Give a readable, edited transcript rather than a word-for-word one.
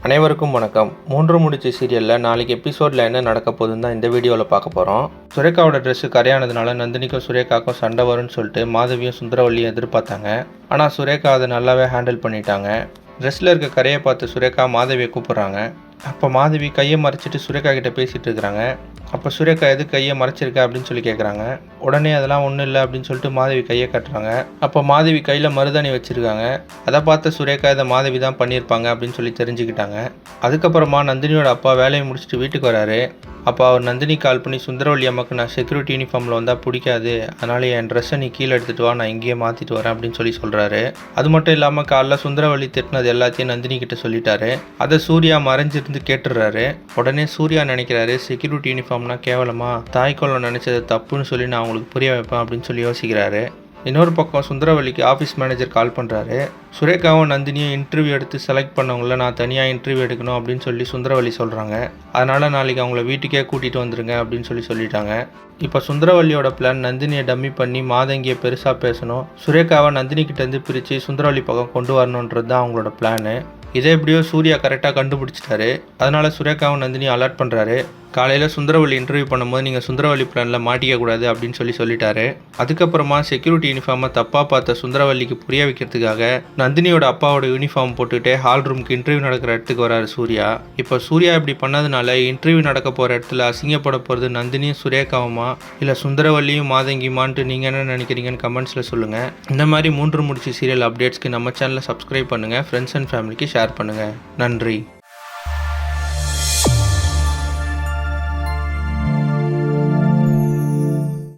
அனைவருக்கும் வணக்கம். 3 முடிச்சு சீரியலில் நாளைக்கு எபிசோடில் என்ன நடக்க போகுதுன்னு தான் இந்த வீடியோவில் பார்க்க போகிறோம். சுரேகாவோட ட்ரெஸ்ஸு கரையானதுனால நந்தினிக்கும் சுரேகாவுக்கும் சண்டை வரும்னு சொல்லிட்டு மாதவியும் சுந்தரவல்லியும் எதிர்பார்த்தாங்க. ஆனால் சுரேகா அதை நல்லாவே ஹேண்டில் பண்ணிட்டாங்க. ட்ரெஸ்ஸில் இருக்க கரையை பார்த்து சுரேகா மாதவியை கூப்பிட்றாங்க. அப்போ மாதவி கையை மறைச்சிட்டு சுரேகா கிட்டே பேசிகிட்டு இருக்கிறாங்க. அப்போ சுரேகா எது கையை மறைச்சிருக்க அப்படின்னு சொல்லி கேட்குறாங்க. உடனே அதெல்லாம் ஒன்றும் இல்லை அப்படின்னு சொல்லிட்டு மாதவி கையை கட்டுறாங்க. அப்போ மாதவி கையில் மருதாணி வச்சுருக்காங்க. அதை பார்த்து சுரேகா இதை மாதவி தான் பண்ணியிருப்பாங்க அப்படின்னு சொல்லி தெரிஞ்சுக்கிட்டாங்க. அதுக்கப்புறமா நந்தினியோட அப்பா வேலையை முடிச்சுட்டு வீட்டுக்கு வராரு. அப்போ அவர் நந்தினி கால் பண்ணி சுந்தரவல்லி அம்மாவுக்கு நான் செக்யூரிட்டி யூனிஃபார்மில் வந்தால் பிடிக்காது, அதனால் என் ட்ரெஸ்ஸை நீ கீழே எடுத்துகிட்டு வா, நான் இங்கேயே மாற்றிட்டு வரேன் அப்படின்னு சொல்கிறாரு. அது மட்டும் இல்லாமல் காலைல சுந்தரவல்லி திட்டினது எல்லாத்தையும் நந்தினி கிட்ட சொல்லிட்டாரு. அதை சூர்யா மறைஞ்சிருந்து கேட்டுடுறாரு. உடனே சூர்யா நினைக்கிறாரு, செக்யூரிட்டி யூனிஃபார்ம்னா கேவலமா, தாய்க்கொள்ளம் நினச்சது தப்புன்னு சொல்லி நான் அவங்களுக்கு புரிய வைப்பேன் அப்படின்னு சொல்லி யோசிக்கிறாரு. இன்னொரு பக்கம் சுந்தரவல்லிக்கு ஆஃபீஸ் மேனேஜர் கால் பண்ணுறாரு. சுரேகாவும் நந்தினியும் இன்டர்வியூ எடுத்து செலக்ட் பண்ணவங்கள நான் தனியாக இன்டர்வியூ எடுக்கணும் அப்படின்னு சொல்லி சுந்தரவல்லி சொல்கிறாங்க. அதனால் நாளைக்கு அவங்கள வீட்டுக்கே கூட்டிகிட்டு வந்துடுங்க அப்படின்னு சொல்லிட்டாங்க. இப்போ சுந்தரவல்லியோட பிளான் நந்தினியை டம்மி பண்ணி மாதங்கியை பெருசாக பேசணும், சுரேகாவை நந்தினிக்கிட்டேருந்து பிரித்து சுந்தரவல்லி பக்கம் கொண்டு வரணுன்றது தான் அவங்களோட பிளானு. இதை எப்படியோ சூர்யா கரெக்டாக கண்டுபிடிச்சிட்டாரு. அதனால் சுரேகாவும் நந்தினியை அலர்ட் பண்ணுறாரு. காலையில் சுந்தரவல்லி இன்டர்வியூ பண்ணும்போது நீங்கள் சுந்தரவல்லி பிளானில் மாட்டிக்கக்கூடாது அப்படின்னு சொல்லிட்டாரு. அதுக்கப்புறமா செக்யூரிட்டி யூனிஃபார்மை தப்பாக பார்த்த சுந்தரவல்லிக்கு புரிய வைக்கிறதுக்காக நந்தினியோட அப்பாவோட யூனிஃபார்ம் போட்டுக்கிட்டே ஹால் ரூமுக்கு இன்டர்வியூ நடக்கிற இடத்துக்கு வராரு சூர்யா. இப்போ சூர்யா இப்படி பண்ணதுனால இன்டர்வியூ நடக்க போகிற இடத்துல அசிங்கப்பட போகிறது நந்தினியும் சுரேகாவுமா இல்லை சுந்தரவல்லியும் மாதங்கியுமான்ட்டு நீங்கள் என்ன நினைக்கிறீங்கன்னு கமெண்ட்ஸில் சொல்லுங்கள். இந்த மாதிரி 3 முடிச்சு சீரியல் அப்டேட்ஸ்க்கு நம்ம சேனலை சப்ஸ்கிரைப் பண்ணுங்கள், ஃப்ரெண்ட்ஸ் அண்ட் ஃபேமிலிக்கு ஷேர் பண்ணுங்கள். நன்றி.